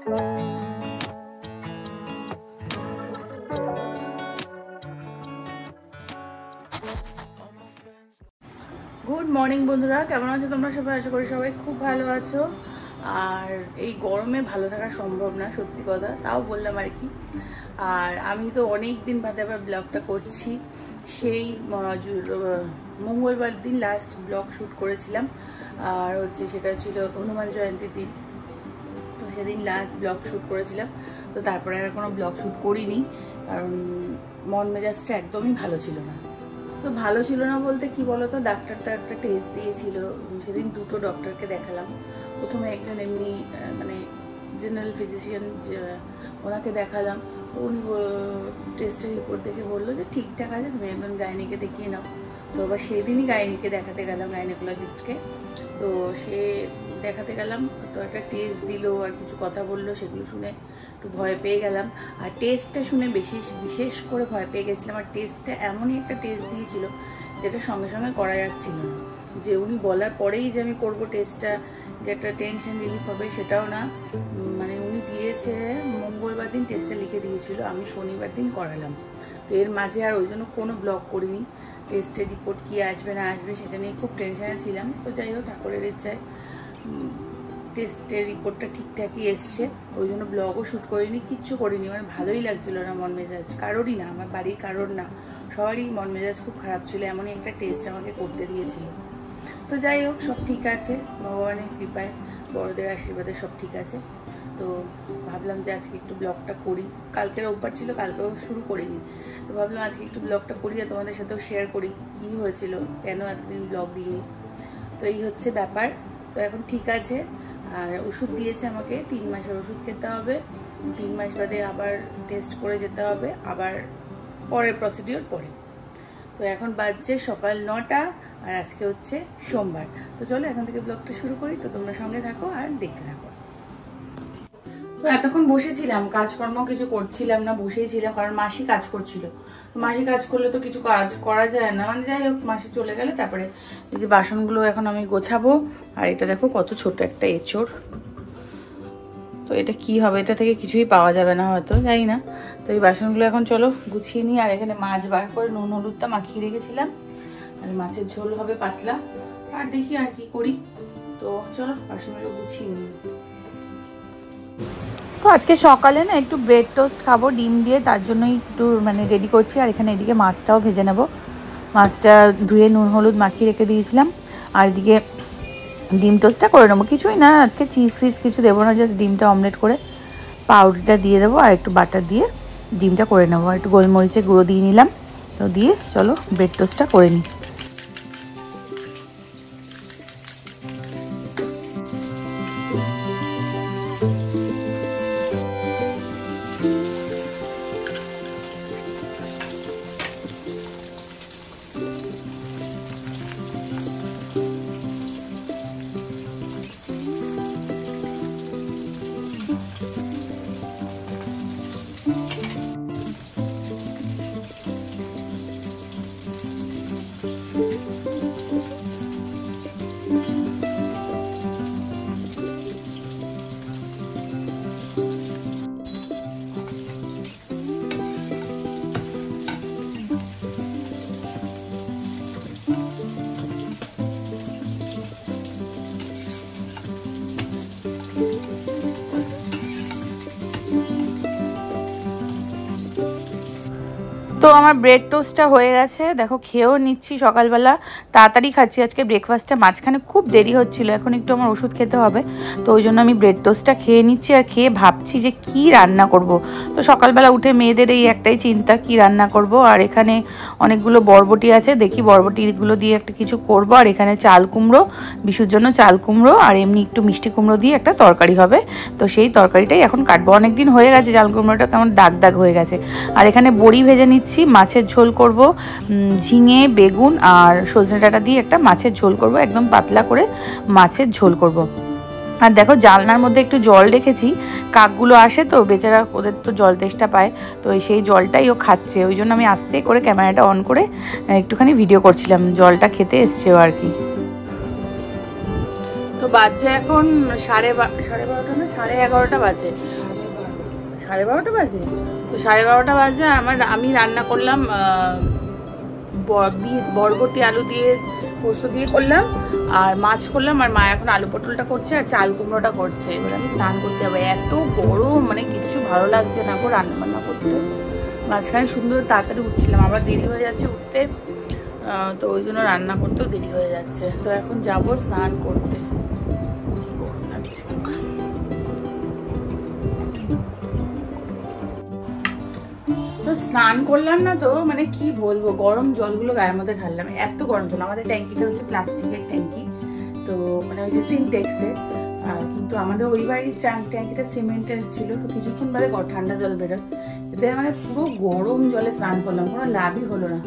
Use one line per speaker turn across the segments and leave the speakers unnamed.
Good morning বন্ধুরা, কেমন আছো তোমরা সবাই? আশা করি সবাই খুব ভালো আছো। আর এই গরমে ভালো থাকা সম্ভব না, সত্যি কথা, তাও বললাম আর কি। আর আমি তো অনেক দিন বাদে আবার ব্লগটা করছি। সেই মঙ্গলবার দিন লাস্ট ব্লগ শ্যুট করেছিলাম, আর হচ্ছে সেটা ছিল হনুমান জয়ন্তীর দিন। তো সেদিন লাস্ট ব্লগ শ্যুট করেছিলাম। তো তারপরে আর কোনো ব্লগ শ্যুট করিনি, কারণ মন মেজাজটা একদমই ভালো ছিল না। তো ভালো ছিল না বলতে কি বলতো, ডাক্তারটা একটা টেস্ট দিয়েছিল। সেদিন দুটো ডক্টরকে দেখালাম। প্রথমে একজন এমনি মানে জেনারেল ফিজিশিয়ান, ওনাকে দেখালাম। তো উনি টেস্টের রিপোর্ট দেখে বললো যে ঠিকঠাক আছে, তুমি একজন গাইনিকে দেখিয়ে নাও। তো আবার সেদিনই গাইনিকে দেখাতে গেলাম, গাইনোকোলজিস্টকে। তো সে দেখাতে গেলাম, তো একটা টেস্ট দিল আর কিছু কথা বললো, সেগুলো শুনে একটু ভয় পেয়ে গেলাম। আর টেস্টটা শুনে বিশেষ করে ভয় পেয়ে গেছিলাম। আর টেস্টটা এমনই একটা টেস্ট দিয়েছিল যেটা সঙ্গে সঙ্গে করা যাচ্ছিল না। যে উনি বলার পরেই যে আমি করবো টেস্টটা, যে একটা টেনশন রিলিফ হবে, সেটাও না। মানে উনি দিয়েছে মঙ্গলবার দিন টেস্টটা লিখে দিয়েছিল, আমি শনিবার দিন করালাম। তো এর মাঝে আর ওই জন্য কোনো ব্লগ করিনি। টেস্টের রিপোর্ট কি আসবে না আসবে সেটা নিয়ে খুব টেনশনে ছিলাম। তো যাই হোক, ঠাকুরের ইচ্ছায় টেস্টের রিপোর্টটা ঠিকঠাকই এসছে। ওই জন্য ব্লগও শ্যুট করিনি, কিচ্ছু করিনি। মানে ভালোই লাগছিল না, মন মেজাজ কারোরই না, আমার বাড়ির কারোর না, সবারই মন মেজাজ খুব খারাপ ছিল। এমনই একটা টেস্ট আমাকে করতে দিয়েছিল। তো যাই হোক, সব ঠিক আছে, ভগবানের কৃপায়, বড়দের আশীর্বাদে সব ঠিক আছে। তো ভাবলাম যে আজকে একটু ব্লগটা করি। কালকের রোববার ছিল, কালকেও শুরু করিনি। তো ভাবলাম আজকে একটু ব্লগটা করি আর তোমাদের সাথেও শেয়ার করি কী হয়েছিল, কেন এতদিন ব্লগ দিইনি। তো এই হচ্ছে ব্যাপার। তো এখন ঠিক আছে। আর ওষুধ দিয়েছে আমাকে, 3 মাসের ওষুধ খেতে হবে। 3 মাস বাদে আবার টেস্ট করে যেতে হবে, আবার পরের প্রসিডিওর পরে। তো এখন বাজছে সকাল 9টা, আর আজকে হচ্ছে সোমবার। তো চলো এখন থেকে ব্লগটা শুরু করি। তো তোমরা সঙ্গে থাকো আর দেখতে থাকো। তো এতক্ষণ বসেছিলাম, কাজকর্ম কিছু করছিলাম না, বসেই ছিলাম, কারণ মাসি কাজ করছিল। মাসি কাজ করলে তো কিছু কাজ করা যায় না। মানে যাই হোক, মাসি চলে গেলে তারপরে এই যে বাসনগুলো এখন আমি গোছাবো। আর এটা দেখো কত ছোট একটা এঁচড়। তো এটা কি হবে, এটা থেকে কিছুই পাওয়া যাবে না হয়তো, জানি না। তো এই বাসনগুলো এখন চলো গুছিয়ে নিই। আর এখানে মাছ বার করে নুন হলুদটা মাখিয়ে রেখেছিলাম, আর মাছের ঝোল হবে পাতলা। আর দেখি আর কি করি। তো চলো বাসনগুলো গুছিয়ে নিই।
তো আজকে সকালে না একটু ব্রেড টোস্ট খাবো ডিম দিয়ে, তার জন্যই একটু মানে রেডি করছি। আর এখানে এদিকে মাছটাও ভেজে নেব। মাছটা ধুয়ে নুন হলুদ মাখিয়ে রেখে দিয়েছিলাম। আর এদিকে ডিম টোস্টটা করে নেবো। কিছুই না, আজকে চিজ ফিজ কিছু দেবো না, জাস্ট ডিমটা অমলেট করে পাউরুটিটা দিয়ে দেবো আর একটু বাটার দিয়ে ডিমটা করে নেবো। আর একটু গোলমরিচের গুঁড়ো দিয়ে নিলাম। তো দিয়ে চলো ব্রেড টোস্টটা করে নিই। তো আমার ব্রেড টোস্টটা হয়ে গেছে, দেখো খেয়েও নিচ্ছি। সকালবেলা তাড়াতাড়ি খাচ্ছি, আজকে ব্রেকফাস্টটা মাঝখানে খুব দেরি হচ্ছিলো, এখন একটু আমার ওষুধ খেতে হবে। তো ওই জন্য আমি ব্রেড টোস্টটা খেয়ে নিচ্ছি। আর খেয়ে ভাবছি যে কি রান্না করব। তো সকালবেলা উঠে মেয়েদের এই একটাই চিন্তা, কি রান্না করব। আর এখানে অনেকগুলো বরবটি আছে, দেখি বরবটিগুলো দিয়ে একটা কিছু করব। আর এখানে চাল কুমড়ো, বিশুর জন্য চাল কুমড়ো, আর এমনি একটু মিষ্টি কুমড়ো দিয়ে একটা তরকারি হবে। তো সেই তরকারিটাই এখন কাটবো। অনেকদিন হয়ে গেছে, চাল কুমড়োটা কেমন দাগ দাগ হয়ে গেছে। আর এখানে বড়ি ভেজে নিচ্ছি, মাছের ঝোল করব। ঝিঙে বেগুন আর সজনে ডাঁটা দিয়ে একটা মাছের ঝোল করব, একদম পাতলা করে মাছের ঝোল করব। আর দেখো জানলার মধ্যে একটু জল রেখেছি, কাকগুলো আসে তো বেচারা, ওদের তো জল তেষ্টা পায়। তো সেই জলটাই ও খাচ্ছে, ওই জন্য আমি আস্তে করে ক্যামেরাটা অন করে একটুখানি ভিডিও করছিলাম। জলটা খেতে এসছে আর কি।
তো বাজে এখন 12:30 না 11:30 বাজে, 12:30 বাজে। তো 12:30 বাজে আমি রান্না করলাম বরবটি আলু দিয়ে পোস্ত দিয়ে করলাম, আর মাছ করলাম, আর মা এখন আলু পটলটা করছে আর চাল কুমড়োটা করছে। এবার আমি স্নান করতে যাবো, এত গরম মানে কিছু ভালো লাগছে না গো রান্না বান্না করতে। মাঝখানে সুন্দর তাড়াতাড়ি উঠছিলাম, আবার দেরি হয়ে যাচ্ছে উঠতে, তো ওই জন্য রান্না করতেও দেরি হয়ে যাচ্ছে। তো এখন যাবো স্নান করতে। তো স্নান করলাম না, তো মানে কি বলবো, গরম জলগুলো গায়ের মধ্যে ঢাললাম, এত গরম জল। আমাদের ট্যাঙ্কিটা হচ্ছে প্লাস্টিকের ট্যাঙ্কি, তো মানে ওই যে সিনটেক্সের, কিন্তু আমাদের ওই বাড়ির ট্যাঙ্কিটা সিমেন্টের ছিল। তো কিছুক্ষণ বাদে ঠান্ডা জল বেরোয়, এতে মানে পুরো গরম জলে স্নান করলাম, কোনো লাভই হলো না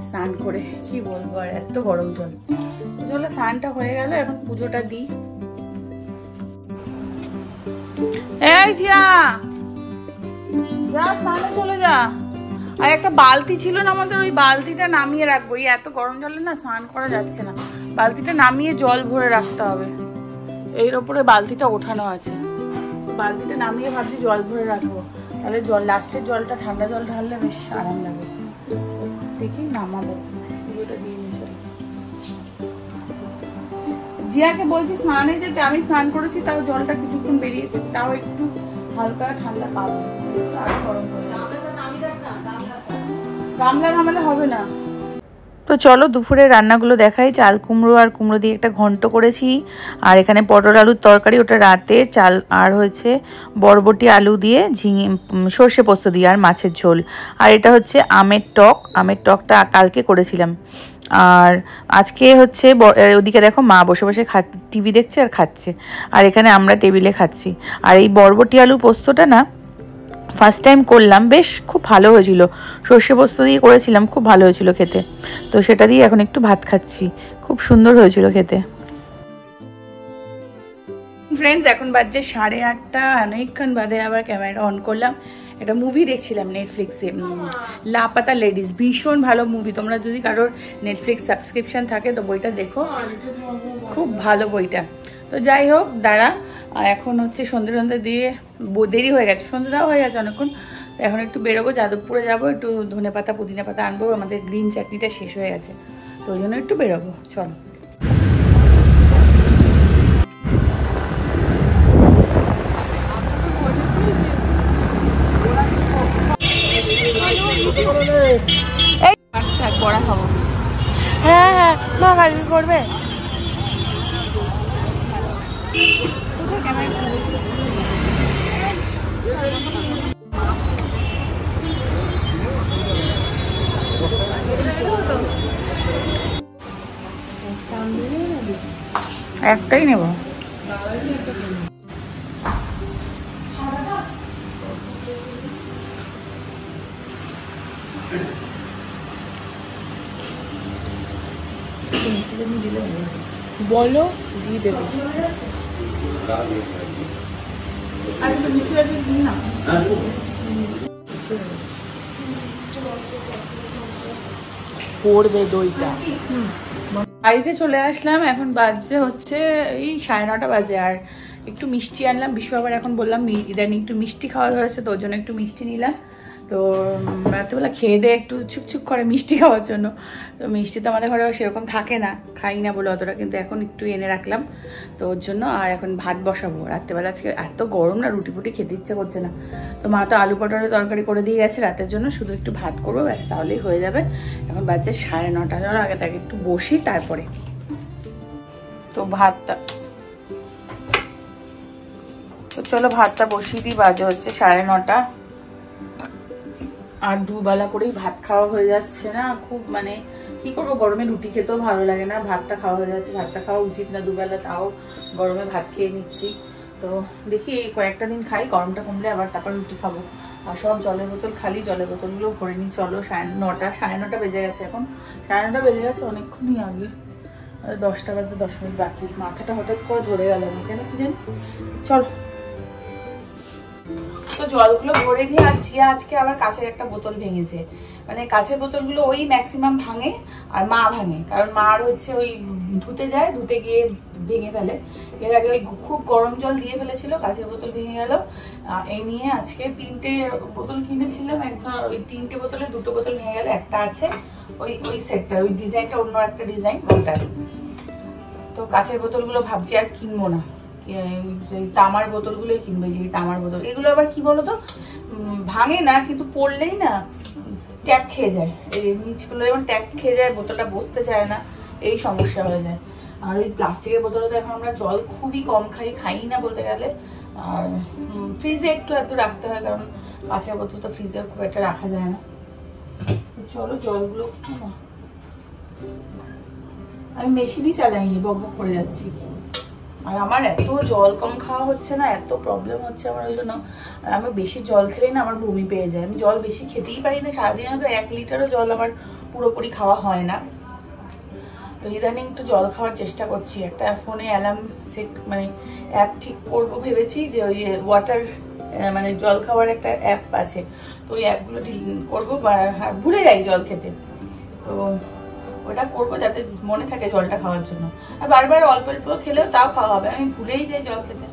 স্নান করে, কি বলবো আর এত গরম জল। চলো স্নানটা হয়ে গেল, এখন পুজোটা দিই। এই জিয়া, যা স্নানে চলে যা। আর একটা বালতি ছিল না আমাদের, ওই বালতিটা নামিয়ে রাখবো, এই এত গরম জলে না স্নান করা যাচ্ছে না, বালতিটা নামিয়ে জল ভরে রাখতে হবে। এর ওপরে বালতিটা ওঠানো আছে, বালতিটা নামিয়ে ভাবছি জল ভরে রাখবো, তাহলে লাস্টের জলটা ঠান্ডা জল ঢাললে বেশ আরাম লাগে। দেখি নামাবো, পুজোটা দিয়ে নিয়ে চলি। জিয়াকে বলছি স্নানে যেতে, আমি স্নান করেছি তাও জলটা কিছুক্ষণ বেরিয়েছে, তাও একটু হালকা ঠান্ডা পাবো, আর গরম করে গামলা নামালে হবে না।
তো চলো দুপুরে রান্নাগুলো দেখাই। চাল কুমড়ো আর কুমড়ো দিয়ে একটা ঘন্ট করেছি, আর এখানে পটল আলুর তরকারি, ওটা রাতে চাল, আর হচ্ছে বরবটি আলু দিয়ে ঝিঙে সর্ষে পোস্ত দিয়ে, আর মাছের ঝোল। আর এটা হচ্ছে আমের টক, আমের টকটা কালকে করেছিলাম। আর আজকে হচ্ছে ওদিকে দেখো মা বসে বসে টিভি দেখছে আর খাচ্ছে, আর এখানে আমরা টেবিলে খাচ্ছি। আর এই বরবটি আলু পোস্তটা না ফার্স্ট টাইম করলাম, বেশ খুব ভালো হয়েছিল, সর্ষে পোস্ত দিয়ে করেছিলাম, খুব ভালো হয়েছিল খেতে। তো সেটা দিয়ে এখন একটু ভাত খাচ্ছি, খুব সুন্দর হয়েছিল খেতে।
ফ্রেন্ডস, এখন বাজছে 8:30, অনেকক্ষণ বাদে আবার ক্যামেরাটা অন করলাম। একটা মুভি দেখছিলাম নেটফ্লিক্সে, লাপাতা লেডিস, ভীষণ ভালো মুভি। তোমরা যদি কারোর নেটফ্লিক্স সাবস্ক্রিপশন থাকে তো বইটা দেখো, খুব ভালো বইটা। তো যাই হোক, দাঁড়া, এখন হচ্ছে সন্ধ্যে দিয়ে দেরি হয়ে গেছে, সন্ধ্যে দেওয়া হয়ে গেছে অনেকক্ষণ। এখন একটু বেরোবো, যাদবপুরে যাবো, একটু ধনে পাতা পুদিনা পাতা আনবো, আমাদের গ্রিন চাটনিটা শেষ হয়ে গেছে, তো ওই জন্য একটু বেরোবো। চলো। বড়া খাবো। হ্যাঁ হ্যাঁ, মা গাড়ি করবে। একটাই নেব। বলো, দিয়ে দেবো। পড়বে দইটা। বাড়িতে চলে আসলাম, এখন বাজে হচ্ছে এই 9:30 বাজে, আর একটু মিষ্টি আনলাম। বিশু আবার এখন বললাম ইদানিং একটু মিষ্টি খাওয়া ধরেছে, তো ওর জন্য একটু মিষ্টি নিলাম। তো রাত্রেবেলা খেয়ে দিয়ে একটু ছুকছুক করে মিষ্টি খাওয়ার জন্য। তো মিষ্টি তো আমাদের ঘরে সেরকম থাকে না, খাই না বলে অতটা, কিন্তু এখন একটু এনে রাখলাম তো ওর জন্য। আর এখন ভাত বসাবো রাত্রেবেলা, আজকে এত গরম না, রুটি ফুটি খেতে ইচ্ছে করছে না। তো মা তো আলু পটলের তরকারি করে দিয়ে গেছে রাতের জন্য, শুধু একটু ভাত করবো ব্যাস, তাহলেই হয়ে যাবে। এখন বাজছে 9:30, ধরো আগে তাকে একটু বসি তারপরে। তো ভাতটা, তো চলো ভাতটা বসিয়ে দিই, বাজে হচ্ছে 9:30। আর দুবেলা করেই ভাত খাওয়া হয়ে যাচ্ছে না, খুব মানে কি করবো, গরমে রুটি খেতেও ভালো লাগে না, ভাতটা খাওয়া হয়ে যাচ্ছে। ভাতটা খাওয়া উচিত না দুবেলা, তাও গরমে ভাত খেয়ে নিচ্ছি। তো দেখি এই কয়েকটা দিন খাই, গরমটা কমলে আবার তারপর রুটি খাবো। আর সব জলের বোতল, খালি জলের বোতলগুলো ভরে নিই। চলো 9:30 বেজে গেছে, এখন 9:30 বেজে গেছে, অনেকক্ষণই আগে, 10টা বাজতে 10 মিনিট বাকি। মাথাটা হঠাৎ করে ধরে গেল না কেন কি জানি। চলো। তো জলগুলো ভরে নিয়ে, আর জিয়া আজকে আবার কাঁচের একটা বোতল ভেঙেছে। মানে কাঁচের বোতলগুলো ওই ম্যাক্সিমাম ভাঙে, আর মা ভাঙে, কারণ মার হচ্ছে ওই ধুতে যায়, ধুতে গিয়ে ভেঙে ফেলে। এর আগে ওই খুব গরম জল দিয়ে ফেলেছিল, কাঁচের বোতল ভেঙে গেল। এই নিয়ে আজকে 3টে বোতল কিনেছিলাম, একদম ওই 3টে বোতলে 2টো বোতল ভেঙে গেল, একটা আছে ওই সেটটা, ওই ডিজাইনটা অন্য একটা ডিজাইন ওটার। তো কাঁচের বোতলগুলো ভাবছি আর কিনবো না, তামার বোতলগুলোই কিনবো। যে তামার বোতল এগুলো আবার কি বলতো, ভাঙে না কিন্তু পড়লেই না ট্যাপ খেয়ে যায়, এই নিচগুলো যেমন ট্যাপ খেয়ে যায়, বোতলটা বসতে চায় না, এই সমস্যা হয়ে যায়। আর ওই প্লাস্টিকের বোতলে তো এখন আমরা জল খুবই কম খাই না বলতে গেলে। আর ফ্রিজে একটু রাখতে হয়, কারণ কাঁচের বোতল তো ফ্রিজে খুব একটা রাখা যায় না। চলো জলগুলো আমি মেশিনই চালাইনি, বক বক করে যাচ্ছি। আর আমার এত জল কম খাওয়া হচ্ছে না, এত প্রবলেম হচ্ছে আমার, ওই জন্য আমি বেশি জল খেলেই না আমার বমি পেয়ে যায়। আমি জল বেশি খেতেই পারি না, সারাদিন তো 1 লিটারও জল আমার পুরোপুরি খাওয়া হয় না। তো ইদানিং একটু জল খাওয়ার চেষ্টা করছি। একটা ফোনে অ্যালার্ম সেট, মানে অ্যাপ ঠিক করবো ভেবেছি, যে ওই ওয়াটার মানে জল খাওয়ার একটা অ্যাপ আছে, তো ওই অ্যাপগুলো করবো, ভুলে যাই জল খেতে। তো ওটা করবো যাতে মনে থাকে জলটা খাওয়ার জন্য। আর বারবার অল্প অল্প খেলেও তাও খাওয়া হবে, আমি ভুলেই যাই জল খেতে।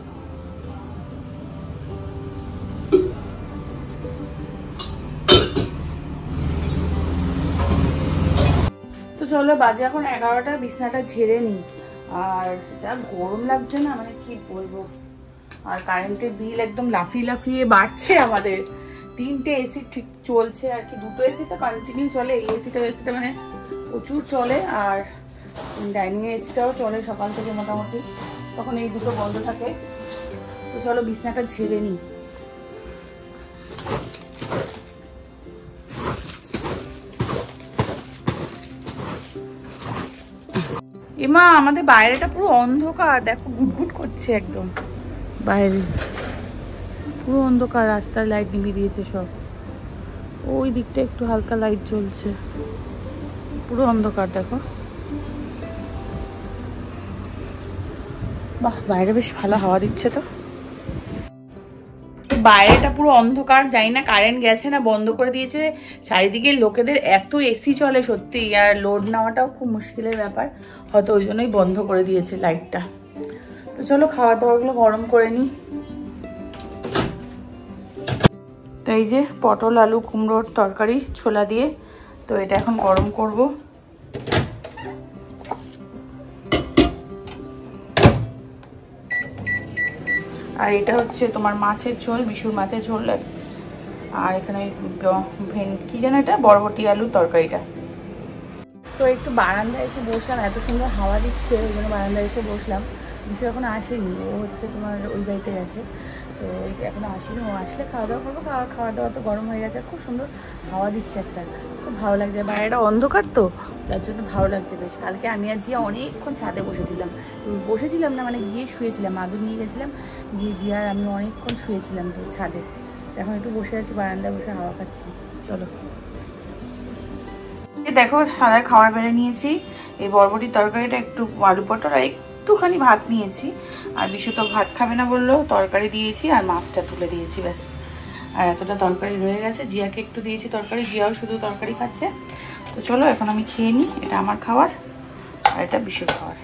তো চলো, বাজে এখন 11টা, বিছানাটা ঝেড়ে নিই। আর যা গরম লাগছে না, মানে কি বলবো। আর কারেন্টের বিল একদম লাফিয়ে বাড়ছে আমাদের। 3টে এসি ঠিক চলছে আর কি, 2টো এসি তো কন্টিনিউ চলে, এই এসিটা মানে প্রচুর চলে। আর ডাইনিং এসিটাও চলে সকাল থেকে মোটামুটি, তখন এই দুটো বন্ধ থাকে। তো চলো বিছানাটা ঝেড়ে নিই। এমা, আমাদের বাইরেটা পুরো অন্ধকার, দেখো গুটগুট করছে একদম বাইরে, পুরো অন্ধকার। রাস্তার লাইট নিভিয়ে দিয়েছে সব, ওই দিকটা একটু হালকা লাইট জ্বলছে, পুরো অন্ধকার দেখো। বাহ, বাইরে বেশ ভালো হাওয়া দিচ্ছে। তো বাইরেটা পুরো অন্ধকার, জানি না কারেন্ট গেছে না বন্ধ করে দিয়েছে। চারিদিকে লোকেদের এত এসি চলে সত্যি, আর লোড নেওয়াটাও খুব মুশকিলের ব্যাপার, হয়তো ওই জন্যই বন্ধ করে দিয়েছে লাইটটা। তো চলো খাওয়া দাওয়াগুলো গরম করে নিই। তো এই যে পটল আলু কুমড়োর তরকারি ছোলা দিয়ে, তো এটা এখন গরম করব। আর এটা হচ্ছে তোমার মাছের ঝোল, বিশুর মাছের ঝোল। আর এখানে কি যেন এটা, বরবটি আলুর তরকারিটা। তো একটু বারান্দায় এসে বসলাম, এত সুন্দর হাওয়া দিচ্ছে, ওই জন্য বারান্দায় এসে বসলাম। বিশু এখন আসেনি, ও হচ্ছে তোমার ওই বাড়িতে গেছে, তো এখনো আসেনি। ও আসলে খাওয়া দাওয়া করবো। খাওয়া দাওয়া তো গরম হয়ে গেছে, খুব সুন্দর হাওয়া দিচ্ছে একটা, খুব ভালো লাগছে। বাইরেটা অন্ধকার তো, তার জন্য ভালো লাগছে বেশ। কালকে আমি আর জিয়া অনেকক্ষণ ছাদে বসেছিলাম না, মানে গিয়ে শুয়েছিলাম, মাদুর নিয়ে গেছিলাম, গিয়ে জিয়া আর আমি অনেকক্ষণ শুয়েছিলাম তো ছাদে। এখন একটু বসে আছি বারান্দায়, বসে হাওয়া খাচ্ছি। চলো দেখো, সাদা খাবার বেড়ে নিয়েছি। এই বরবটির তরকারিটা, একটু আলু পটল আর একটুখানি ভাত নিয়েছি। আর বিশু তো ভাত খাবে না বললো, তরকারি দিয়েছি আর মাছটা তুলে দিয়েছি ব্যাস। আর এতটা তরকারি রয়ে গেছে, জিয়াকে একটু দিয়েছি তরকারি, জিয়াও শুধু তরকারি খাচ্ছে। তো চলো এখন আমি খেয়ে নিই, এটা আমার খাবার আর এটা বিশুর খাবার।